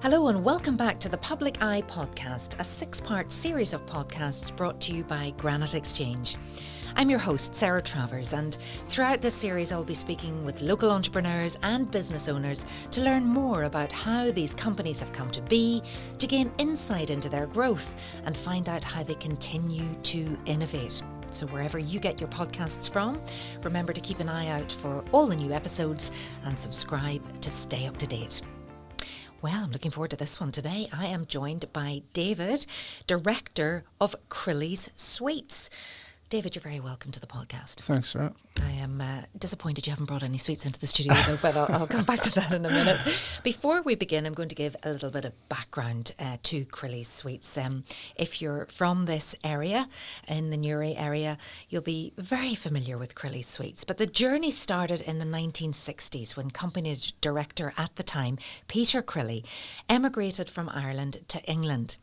Hello and welcome back to the Public Eye Podcast, a 6-part series of podcasts brought to you by Granite Exchange. I'm your host, Sarah Travers, and throughout this series I'll be speaking with local entrepreneurs and business owners to learn more about how these companies have come to be, to gain insight into their growth and find out how they continue to innovate. So wherever you get your podcasts from, remember to keep an eye out for all the new episodes and subscribe to stay up to date. Well, I'm looking forward to this one today. I am joined by David, Director of Crilly's Sweets. David, you're very welcome to the podcast. Thanks, Sarah. I am disappointed you haven't brought any sweets into the studio, though, but I'll come back to that in a minute. Before we begin, I'm going to give a little bit of background to Crilly's Sweets. If you're from this area, in the Newry area, you'll be very familiar with Crilly's Sweets. But the journey started in the 1960s when company director at the time, Peter Crilly, emigrated from Ireland to England.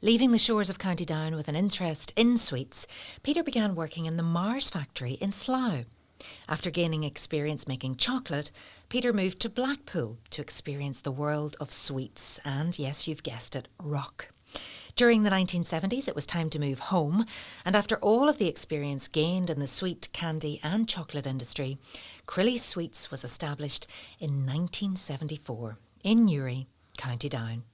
Leaving the shores of County Down with an interest in sweets, Peter began working in the Mars factory in Slough. After gaining experience making chocolate, Peter moved to Blackpool to experience the world of sweets and, yes, you've guessed it, rock. During the 1970s, it was time to move home, and after all of the experience gained in the sweet, candy and chocolate industry, Crilly's Sweets was established in 1974 in Newry, County Down.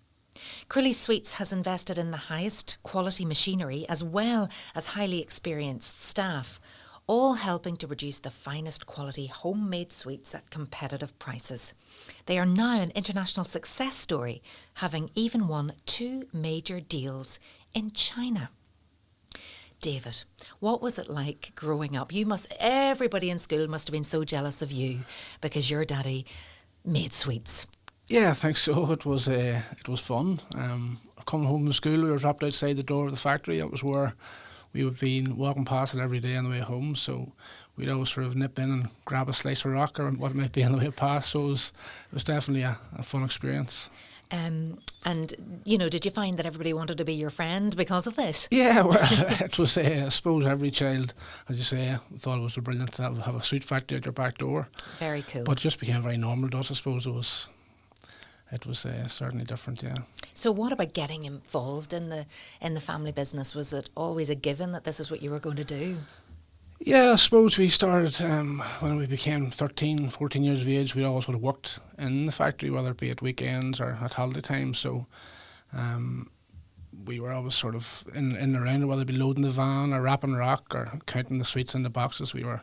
Crilly's Sweets has invested in the highest quality machinery as well as highly experienced staff, all helping to produce the finest quality homemade sweets at competitive prices. They are now an international success story, having even won 2 major deals in China. David, what was it like growing up? Everybody in school must have been so jealous of you because your daddy made sweets. Yeah, I think so. It was fun. Coming home from school, we were dropped outside the door of the factory. That was where we would be walking past it every day on the way home. So we'd always sort of nip in and grab a slice of rock or what it might be on the way past. So it was definitely a fun experience. And, did you find that everybody wanted to be your friend because of this? Yeah, well, it was, I suppose every child, as you say, thought it was brilliant to have a sweet factory at your back door. Very cool. But it just became very normal to us, I suppose. It was certainly different, yeah. So what about getting involved in the family business? Was it always a given that this is what you were going to do? Yeah, I suppose we started when we became 13, 14 years of age. We always would have worked in the factory, whether it be at weekends or at holiday time. So we were always sort of in and around it, whether it be loading the van or wrapping rock or counting the sweets in the boxes. We were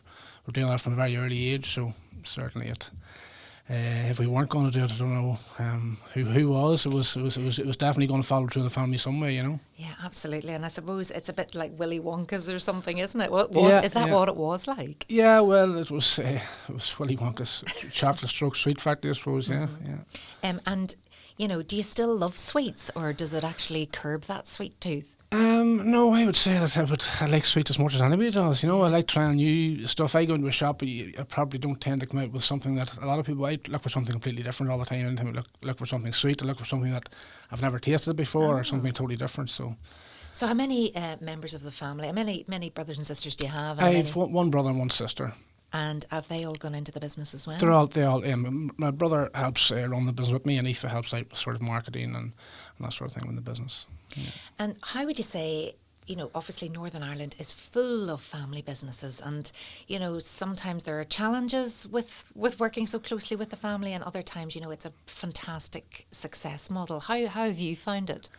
doing that from a very early age, so certainly if we weren't going to do it, I don't know who was. It was definitely going to follow through the family some way, you know. Yeah, absolutely. And I suppose it's a bit like Willy Wonka's or something, isn't it? What it was like? Yeah, well, it was Willy Wonka's chocolate stroke sweet factory, I suppose. Mm-hmm. Yeah. And do you still love sweets, or does it actually curb that sweet tooth? No, I would say that I like sweets as much as anybody does. I like trying new stuff. I go into a shop, I probably don't tend to come out with something that a lot of people, I look for something completely different all the time. Anytime I look for something sweet, I look for something that I've never tasted before or something totally different. So how many members of the family, many brothers and sisters do you have? I have one brother and one sister. And have they all gone into the business as well? They all. My brother helps run the business with me, and Aoife helps out with sort of marketing and that sort of thing in the business. Yeah. And how would you say, obviously Northern Ireland is full of family businesses, and sometimes there are challenges with working so closely with the family, and other times it's a fantastic success model. How have you found it?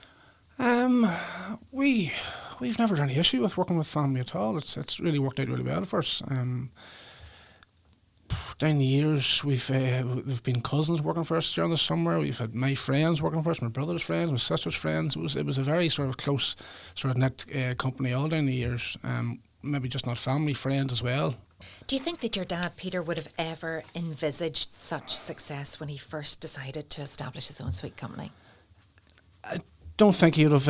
We've never had any issue with working with family at all. It's really worked out really well for us. Down the years, we've been cousins working for us during the summer. We've had my friends working for us, my brother's friends, my sister's friends. It was a very sort of close, sort of knit company all down the years. Maybe just not family, friends as well. Do you think that your dad, Peter, would have ever envisaged such success when he first decided to establish his own sweet company? I don't think he would have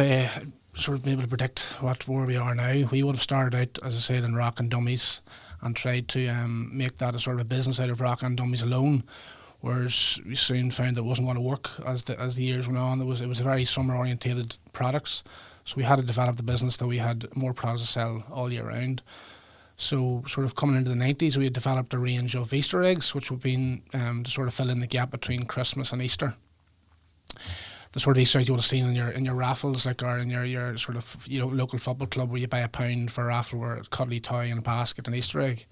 sort of been able to predict where we are now. We would have started out, as I said, in rock and dummies, and tried to make that a sort of a business out of rock and dummies alone, whereas we soon found that it wasn't going to work as the years went on. It was a very summer orientated products, so we had to develop the business that we had more products to sell all year round. So sort of coming into the 90s, we had developed a range of Easter eggs, which would be to sort of fill in the gap between Christmas and Easter. the sort of Easter egg you would have seen in your raffles, like, or in your sort of, you know, local football club where you buy £1 for a raffle where it's cuddly toy and a basket and Easter egg.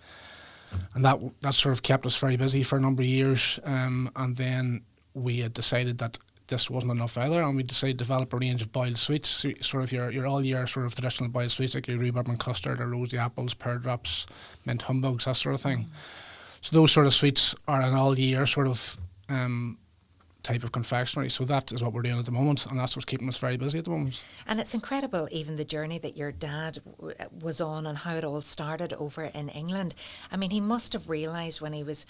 And that sort of kept us very busy for a number of years. And then we had decided that this wasn't enough either, and we decided to develop a range of boiled sweets, so sort of your all year sort of traditional boiled sweets, like your rhubarb and custard, or rosy apples, pear drops, mint humbugs, that sort of thing. So those sort of sweets are an all year sort of type of confectionery. So that is what we're doing at the moment, and that's what's keeping us very busy at the moment. And it's incredible, even the journey that your dad was on and how it all started over in England. I mean, he must have realised when he was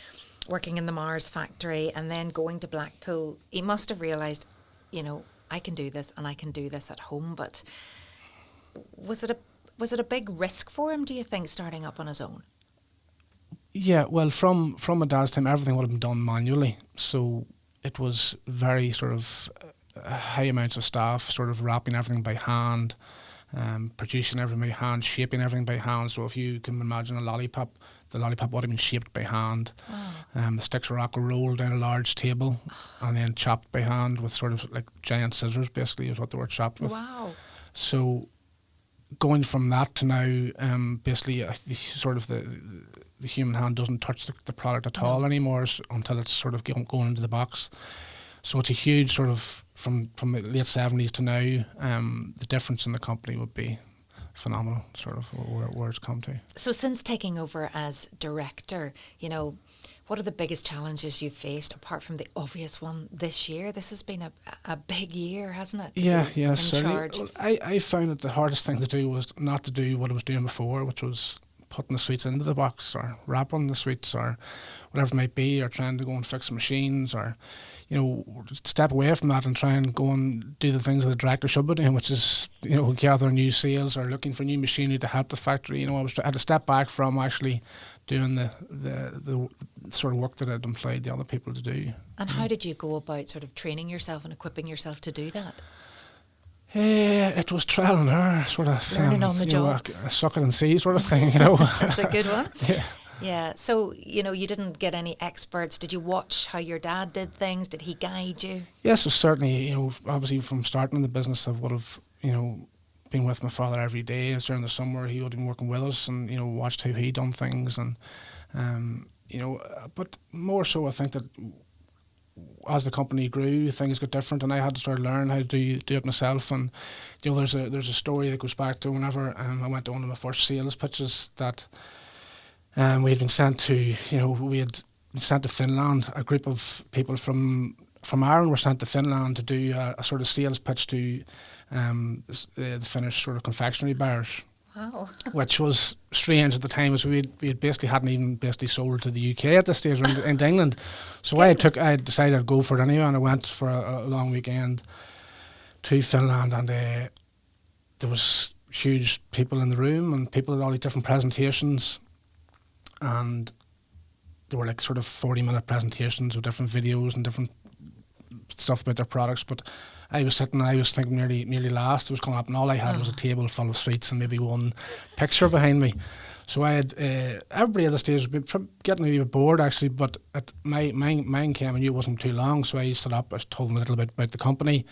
working in the Mars factory and then going to Blackpool, he must have realised, you know, I can do this and I can do this at home. But was it a big risk for him, do you think, starting up on his own? Yeah, well, from my dad's time, everything would have been done manually. So it was very sort of high amounts of staff, sort of wrapping everything by hand, producing everything by hand, shaping everything by hand. So if you can imagine a lollipop, the lollipop would have been shaped by hand. The sticks of rock were rolled down a large table and then chopped by hand with sort of like giant scissors, basically, is what they were chopped with. Wow. So going from that to now, basically, sort of the human hand doesn't touch the product at all anymore until it's sort of going into the box. So it's a huge sort of, from the late 70s to now, the difference in the company would be phenomenal, sort of where it's come to. So since taking over as director, you know, what are the biggest challenges you've faced, apart from the obvious one this year? This has been a big year, hasn't it? Yeah, certainly. Charge. Well, I found that the hardest thing to do was not to do what I was doing before, which was putting the sweets into the box or wrapping the sweets or whatever it might be, or trying to go and fix machines, or, you know, step away from that and try and go and do the things that the director should be doing, which is, you know, gather new sales or looking for new machinery to help the factory. You know, I had to step back from actually doing the sort of work that I'd employed the other people to do. And how did you go about sort of training yourself and equipping yourself to do that? It was trial and error, sort of thing. Learning on the job. Suck it and see sort of thing, you know. That's a good one. Yeah. Yeah. So, you know, you didn't get any experts. Did you watch how your dad did things? Did he guide you? Yes, well, certainly, you know, obviously from starting the business, I would have, you know, been with my father every day. During the summer, he would have been working with us and, you know, watched how he done things. And, you know, but more so I think that as the company grew, things got different, and I had to start learn how to do it myself. And, you know, there's a story that goes back to whenever I went to one of my first sales pitches that we had been sent to, you know, we had been sent to Finland. A group of people from Ireland were sent to Finland to do a sort of sales pitch to the Finnish sort of confectionery buyers. Wow. Which was strange at the time, as we had basically hadn't even basically sold to the UK at this stage, or into England. So I decided I'd go for it anyway, and I went for a long weekend to Finland, and there was huge people in the room, and people at all these different presentations, and they were like sort of 40-minute presentations with different videos and different stuff about their products. But I was sitting and I was thinking nearly last. It was coming up, and all I had was a table full of sweets and maybe one picture behind me. So I had everybody at the stage was getting a wee bit bored actually, but mine came and knew it wasn't too long. So I stood up, I told them a little bit about the company,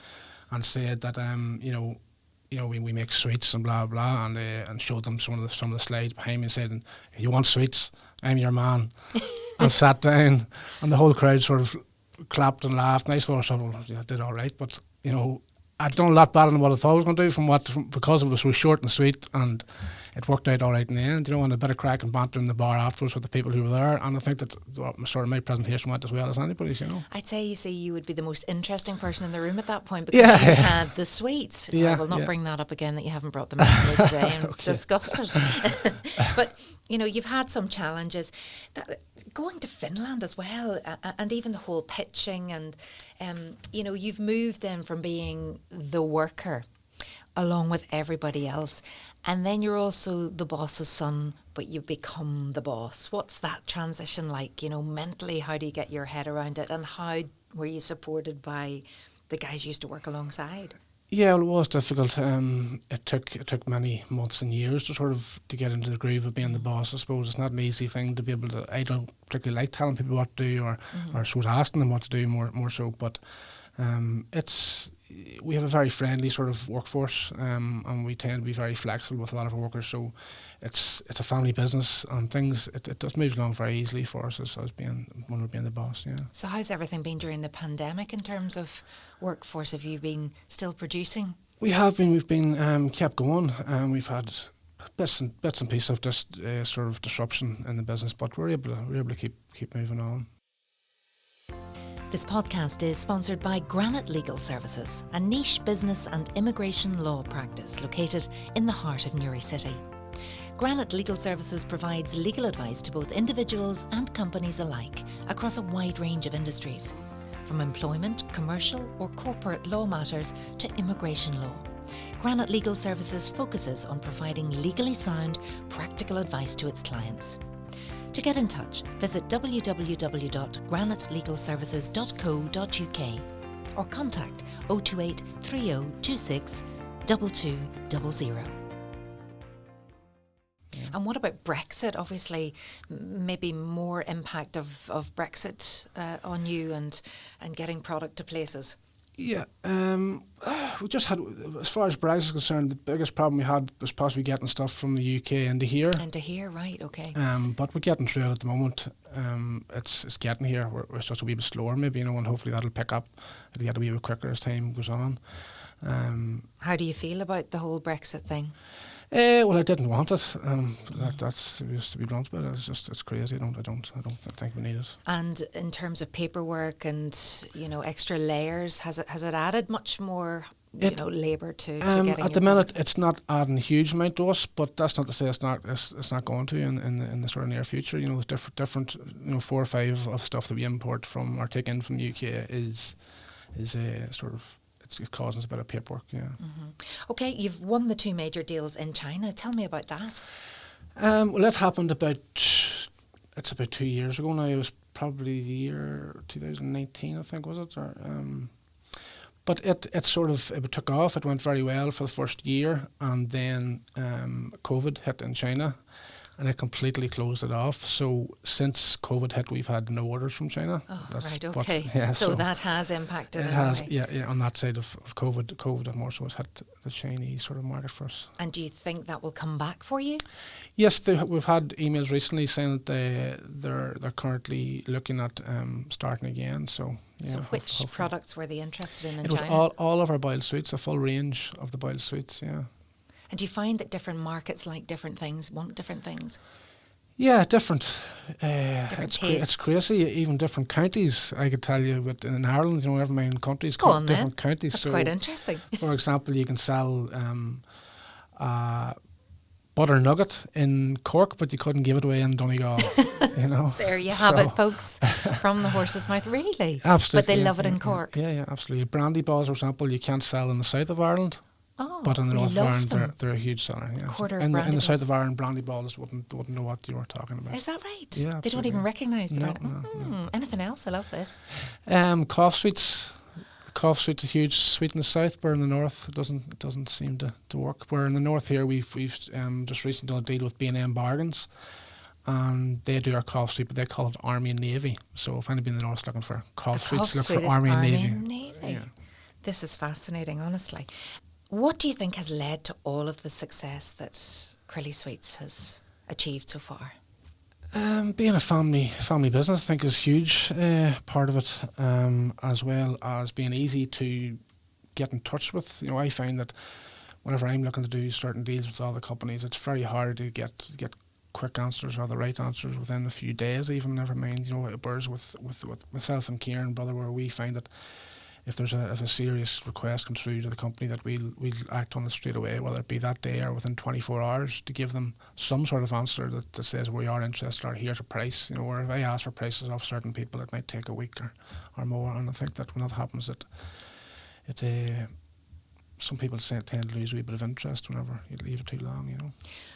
and said that we make sweets and blah blah, and showed them some of the slides behind me and said, if you want sweets, I'm your man, and sat down, and the whole crowd sort of clapped and laughed, and I sort of thought, well, yeah, I did all right, but, you know, I'd done a lot better than what I thought I was going to do because it was so short and sweet, and it worked out all right in the end, you know, and a bit of crack and banter in the bar afterwards with the people who were there, and I think that my presentation went as well as anybody's, you know. I'd say, you would be the most interesting person in the room at that point, because you had the sweets. Yeah, I will not bring that up again, that you haven't brought them out here today. I'm disgusted. But, you know, you've had some challenges. Going to Finland as well, and even the whole pitching, and, you know, you've moved then from being the worker along with everybody else, and then you're also the boss's son, but you become the boss. What's that transition like, you know, mentally? How do you get your head around it, and how were you supported by the guys you used to work alongside? Yeah, well, it was difficult. It took many months and years to get into the groove of being the boss. I suppose it's not an easy thing to be able to. I don't particularly like telling people what to do, or I suppose asking them what to do more so. But it's we have a very friendly sort of workforce, and we tend to be very flexible with a lot of our workers. So it's a family business, and things it does move along very easily for us as being when we're being the boss. Yeah. So how's everything been during the pandemic in terms of workforce? Have you been still producing? We have been. We've been kept going. We've had bits and pieces of just sort of disruption in the business, but we're able to keep moving on. This podcast is sponsored by Granite Legal Services, a niche business and immigration law practice located in the heart of Newry City. Granite Legal Services provides legal advice to both individuals and companies alike across a wide range of industries, from employment, commercial or corporate law matters to immigration law. Granite Legal Services focuses on providing legally sound, practical advice to its clients. To get in touch, visit www.granitelegalservices.co.uk or contact 028 3026 2200. And what about Brexit? Obviously, maybe more impact of Brexit on you and getting product to places. Yeah, we just had, as far as Brexit is concerned, the biggest problem we had was possibly getting stuff from the UK into here. Into here, right, okay. But we're getting through it at the moment. It's getting here. We're just a wee bit slower maybe, and hopefully that'll pick up. It'll get a wee bit quicker as time goes on. How do you feel about the whole Brexit thing? Well, I didn't want it. That's just to be blunt, but it's crazy. I don't think we need it. And in terms of paperwork and extra layers, has it added much more labour to getting at the minute? It's not adding a huge amount to us, but that's not to say it's not going to in the sort of near future. There's different 4 or 5 of stuff that we import from or take in from the UK is sort of. It's causing us a bit of paperwork, yeah. Mm-hmm. Okay, you've won the 2 major deals in China. Tell me about that. Well, that happened about 2 years ago now. It was probably the year 2019, I think, was it? But it took off. It went very well for the first year, and then COVID hit in China, and it completely closed it off. So since COVID hit, we've had no orders from China. Oh, right, okay. So that has impacted. It has, yeah, on that side of COVID. COVID more so has hit the Chinese sort of market for us. And do you think that will come back for you? Yes, we've had emails recently saying that they're currently looking at starting again. So yeah, so which products were they interested in it China? Was all of our boiled sweets, a full range of the boiled sweets, yeah. And do you find that different markets like different things, want different things? Yeah, different. Different tastes. It's crazy. Even different counties, I could tell you. But in Ireland, never mind countries, different then. Counties. That's so quite interesting. For example, you can sell butter nugget in Cork, but you couldn't give it away in Donegal. There you have it, folks, from the horse's mouth. Really? Absolutely. But they love it in Cork. Yeah, absolutely. Brandy balls, for example, you can't sell in the south of Ireland. Oh, but in the north of Ireland, they're a huge seller. Yeah. Quarter of in brandy the balls. south of Ireland, brandy balls wouldn't know what you were talking about. Is that right? Yeah, they don't even recognise the brand. No. Anything else? I love this. Cough sweets. Cough sweets a huge sweet in the south, but in the north it doesn't seem to work. Where in the north here we've just recently done a deal with B&M Bargains, and they do our cough sweet, but they call it Army and Navy. So if anybody in the north's looking for cough sweets, look for Army and Navy. Yeah. This is fascinating, honestly. What do you think has led to all of the success that Crilly Sweets has achieved so far? Being a family business, I think, is a huge part of it, as well as being easy to get in touch with. I find that whenever I'm looking to do certain deals with other companies, it's very hard to get quick answers or the right answers within a few days. Even never mind, it bears with myself and Kieran, brother, where we find that if a serious request comes through to the company, that we'll act on it straight away, whether it be that day or within 24 hours, to give them some sort of answer that says we are interested, or here's a price. Where if I ask for prices of certain people, it might take a week or more. And I think that when that happens, some people tend to lose a wee bit of interest whenever you leave it too long.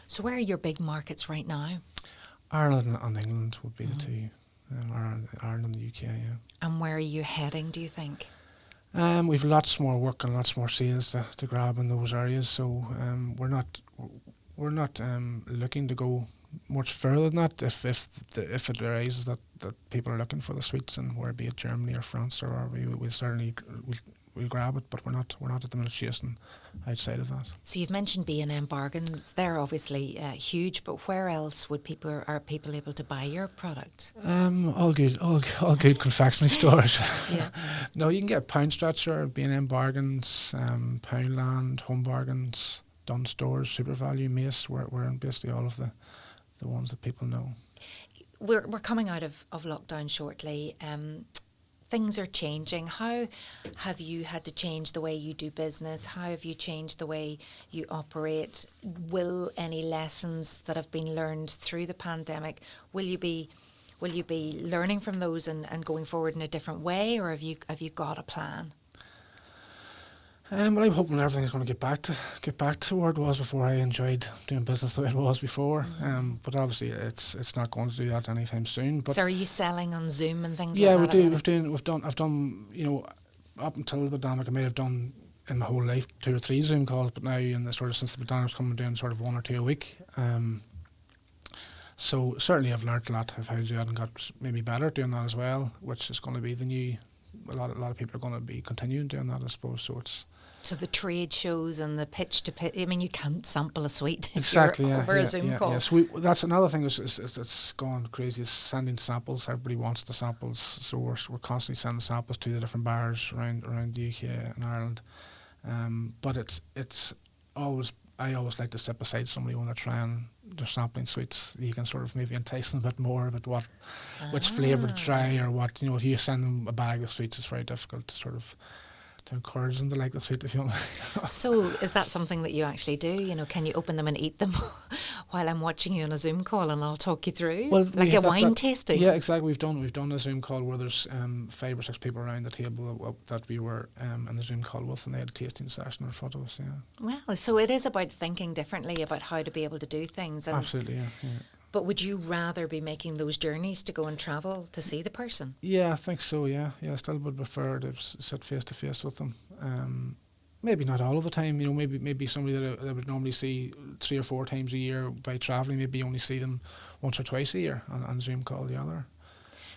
So where are your big markets right now? Ireland and England would be the two. Ireland and the UK, yeah. And where are you heading, do you think? We've lots more work and lots more sales to grab in those areas, so we're not looking to go much further than that. If it arises that people are looking for the sweets, and where be it Germany or France, or we'll certainly we'll grab it, but we're not at the minute chasing outside of that. So you've mentioned B&M bargains. They're obviously huge, but where else are people able to buy your product? All good confectionery stores. Yeah. No, you can get Pound Stretcher, B&M bargains, Poundland, Home Bargains, Dunn Stores, Super Value, Mace. We're in basically all of the ones that people know. We're coming out of lockdown shortly. Things are changing. How have you had to change the way you do business? How have you changed the way you operate? Will any lessons that have been learned through the pandemic, will you be learning from those and going forward in a different way, or have you got a plan? Well, I'm hoping everything's going to get back to where it was before. I enjoyed doing business the way it was before, but obviously it's not going to do that anytime soon. But so are you selling on Zoom and things yeah, like that? we do. I've done, up until the pandemic, I may have done in my whole life 2 or 3 Zoom calls, but now in the sort of since the pandemic's come, I'm doing sort of 1 or 2 a week. So certainly I've learnt a lot of how to do that and got maybe better at doing that as well, which is going to be the new. A lot of people are going to be continuing doing that, I suppose. So the trade shows and the pitch to pitch. I mean, you can't sample a sweet exactly over a Zoom call. Yeah. So that's another thing that's gone crazy is sending samples. Everybody wants the samples, so we're constantly sending samples to the different bars around the UK and Ireland. But it's always. I always like to sit beside somebody when they're sampling sweets. You can sort of maybe entice them a bit more about which flavour to try, or what, if you send them a bag of sweets, it's very difficult to sort of to encourage them to like the sweet, if you want. So is that something that you actually do? Can you open them and eat them while I'm watching you on a Zoom call and I'll talk you through? Well, like a wine tasting? Yeah, exactly. We've done a Zoom call where there's 5 or 6 people around the table that we were in the Zoom call with, and they had a tasting session in front of us, yeah. Well, so it is about thinking differently about how to be able to do things. And absolutely, yeah. But would you rather be making those journeys to go and travel to see the person? Yeah, I think so, yeah. I still would prefer to sit face to face with them. Maybe not all of the time, maybe somebody that I would normally see 3 or 4 times a year by travelling, maybe only see them once or twice a year on Zoom call the other.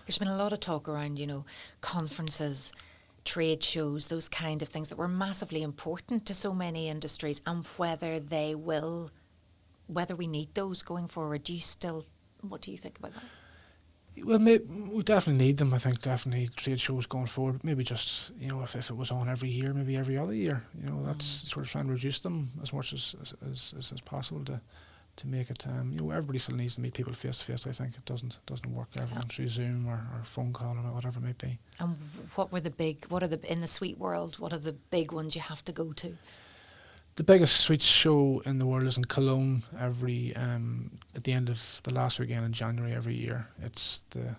There's been a lot of talk around, conferences, trade shows, those kind of things that were massively important to so many industries, and whether we need those going forward. What do you think about that? Well, we definitely need them. I think definitely trade shows going forward. Maybe just, if it was on every year, maybe every other year. That's sort of trying to reduce them as much as possible to make it. Everybody still needs to meet people face to face. I think it doesn't work everyone through Zoom or phone call or whatever it might be. And in the sweet world, what are the big ones you have to go to? The biggest sweets show in the world is in Cologne every at the end of the last weekend in January every year. It's the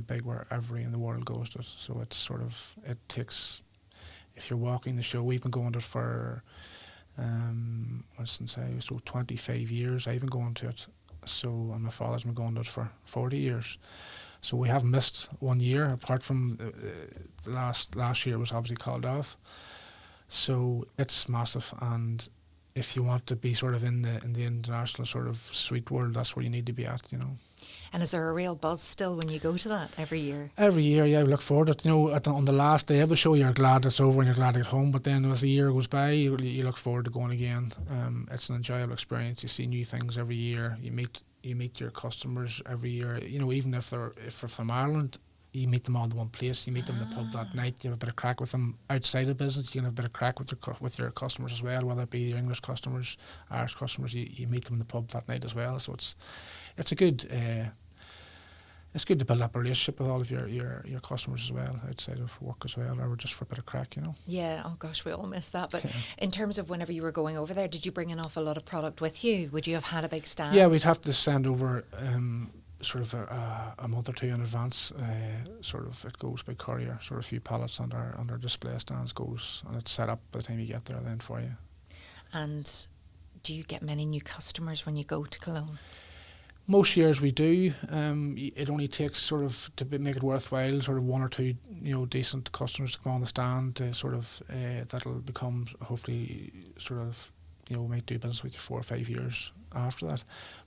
big where everybody in the world goes to. So it's sort of, it takes, if you're walking the show, we've been going to it for 25 years. I've been going to it. So, and my father's been going to it for 40 years. So we haven't missed 1 year, apart from the last year was obviously called off. So it's massive, and if you want to be sort of in the international sort of sweet world, that's where you need to be at, And is there a real buzz still when you go to that every year? Every year, yeah, we look forward to it. On the last day of the show, you're glad it's over and you're glad to get home. But then as the year goes by, you look forward to going again. It's an enjoyable experience. You see new things every year. You meet your customers every year. Even if they're from Ireland, you meet them all in one place. You meet them in the pub that night. You have a bit of crack with them outside of business. You can have a bit of crack with your customers as well, whether it be your English customers, Irish customers. You meet them in the pub that night as well. So it's a good. It's good to build up a relationship with all of your customers as well, outside of work as well, or just for a bit of crack, Yeah, oh gosh, we all miss that. But in terms of whenever you were going over there, did you bring an awful lot of product with you? Would you have had a big stand? Yeah, we'd have to send over sort of a month or 2 in advance. Sort of it goes by courier, sort of a few pallets on our display stands goes, and it's set up by the time you get there then for you. And do you get many new customers when you go to Cologne? Most years we do. It only takes sort of to make it worthwhile, sort of 1 or 2, decent customers to come on the stand to sort of that'll become hopefully sort of we might do business with you 4 or 5 years after that.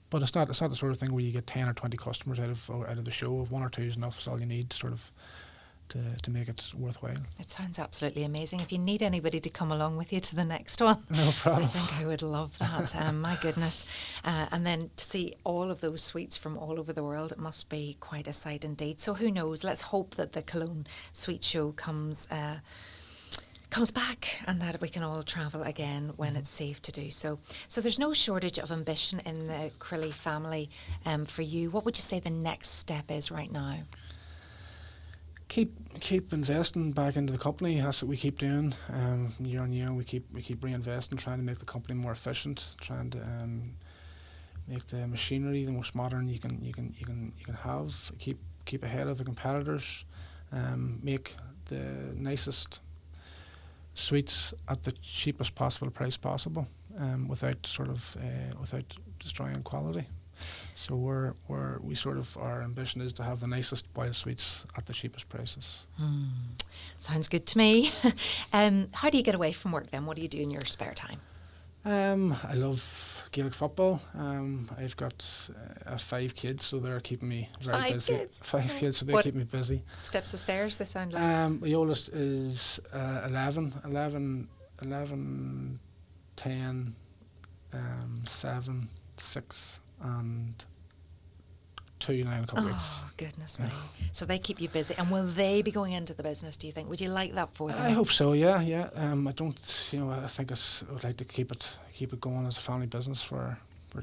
But it's not the sort of thing where you get 10 or 20 customers out of the show. If 1 or 2 is enough, is all you need to to make it worthwhile. It sounds absolutely amazing. If you need anybody to come along with you to the next one, No problem. I think I would love that. My goodness. And then to see all of those sweets from all over the world, it must be quite a sight indeed. So who knows? Let's hope that the Cologne Sweet Show comes back and that we can all travel again when it's safe to do so. So there's no shortage of ambition in the Crilly family for you. What would you say the next step is right now? Keep investing back into the company. That's what we keep doing. Year on year, we keep reinvesting, trying to make the company more efficient, trying to make the machinery the most modern you can have. Keep ahead of the competitors. Make the nicest sweets at the cheapest possible price possible, without destroying quality. So our ambition is to have the nicest boiled sweets at the cheapest prices. Sounds good to me. How do you get away from work then? What do you do in your spare time? I love Gaelic football. I've got 5 kids, so they're keeping me very busy. Kids? 5 kids, so they keep me busy. Steps of stairs, they sound like. The oldest is 11, 10, 7, 6 and 2 now in a couple of weeks. Oh, goodness me. So they keep you busy. And will they be going into the business, do you think? Would you like that for them? I hope so, yeah. I don't, I think I would like to keep it going as a family business for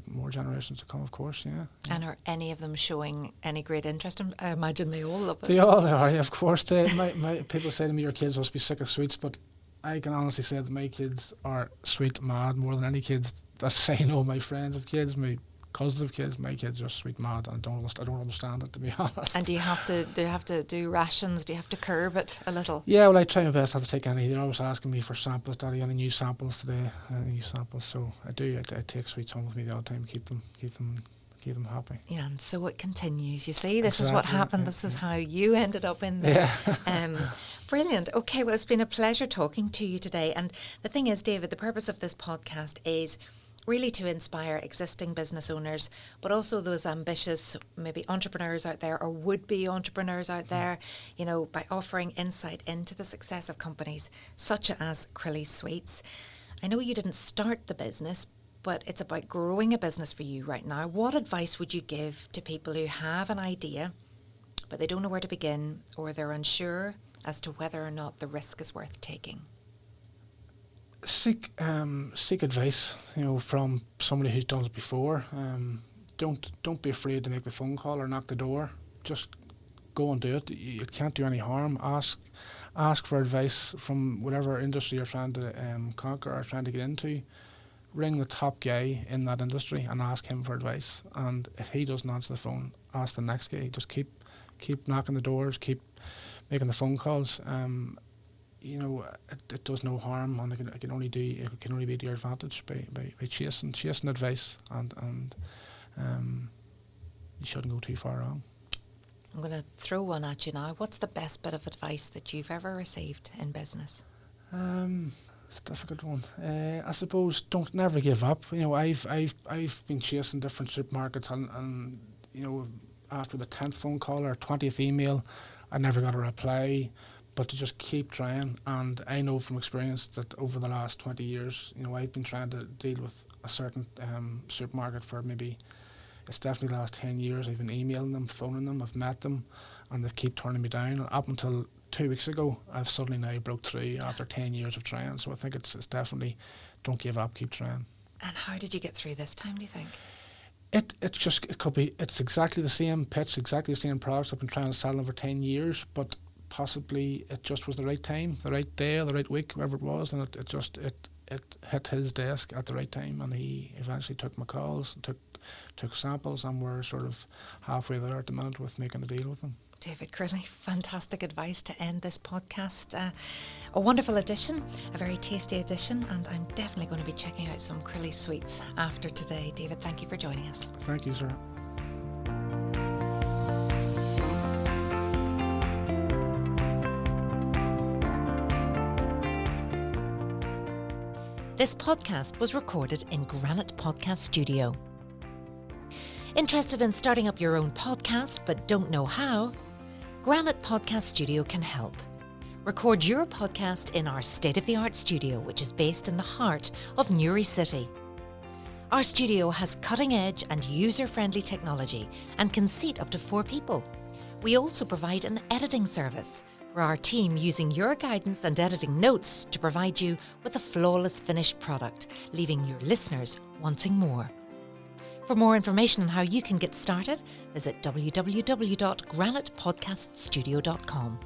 more generations to come, of course, yeah. And are any of them showing any great interest? I imagine they all love it. They all are, yeah, of course. My people say to me, your kids must be sick of sweets, but I can honestly say that my kids are sweet mad more than any kids that I know. My friends have kids, my cousins have kids, my kids are sweet mad, and I don't understand it, to be honest. And do you have to do rations? Do you have to curb it a little? Yeah, well, I try my best not to take any. They're always asking me for samples. Daddy, any new samples today? Any new samples? So I do. I take sweets home with me all the time. Keep them happy. Yeah, and so it continues. You see, this is what happened. This is how you ended up in there. Yeah. Brilliant. Okay, well, it's been a pleasure talking to you today. And the thing is, David, the purpose of this podcast is really to inspire existing business owners, but also those ambitious, maybe entrepreneurs out there or would-be entrepreneurs out there, by offering insight into the success of companies such as Crilly Sweets. I know you didn't start the business, but it's about growing a business for you right now. What advice would you give to people who have an idea, but they don't know where to begin, or they're unsure as to whether or not the risk is worth taking? Seek advice, from somebody who's done it before. Don't be afraid to make the phone call or knock the door. Just go and do it. It can't do any harm. Ask for advice from whatever industry you're trying to conquer or trying to get into. Ring the top guy in that industry and ask him for advice. And if he doesn't answer the phone, ask the next guy. Just keep knocking the doors. Keep making the phone calls. It does no harm, and it can only be to your advantage by chasing advice, and you shouldn't go too far wrong. I'm going to throw one at you now. What's the best bit of advice that you've ever received in business? It's a difficult one. I suppose never give up. I've been chasing different supermarkets, and after the 10th phone call or 20th email, I never got a reply. But to just keep trying, and I know from experience that over the last 20 years, I've been trying to deal with a certain supermarket for it's definitely the last 10 years. I've been emailing them, phoning them, I've met them, and they keep turning me down. Up until 2 weeks ago, I've suddenly now broke through after 10 years of trying. So I think it's definitely don't give up, keep trying. And how did you get through this time, do you think? It's exactly the same pitch, exactly the same products I've been trying to sell over 10 years, but possibly it just was the right time, the right day, or the right week, whatever it was, and it hit his desk at the right time, and he eventually took my calls, took samples, and we're sort of halfway there at the minute with making a deal with them. David Crilly, fantastic advice to end this podcast. A wonderful addition, a very tasty addition, and I'm definitely going to be checking out some Crilly Sweets after today. David, thank you for joining us. Thank you, sir. This podcast was recorded in Granite Podcast Studio. Interested in starting up your own podcast but don't know how? Granite Podcast Studio can help. Record your podcast in our state-of-the-art studio, which is based in the heart of Newry City. Our studio has cutting-edge and user-friendly technology and can seat up to 4 people. We also provide an editing service for our team, using your guidance and editing notes to provide you with a flawless finished product, leaving your listeners wanting more. For more information on how you can get started, visit www.granitepodcaststudio.com.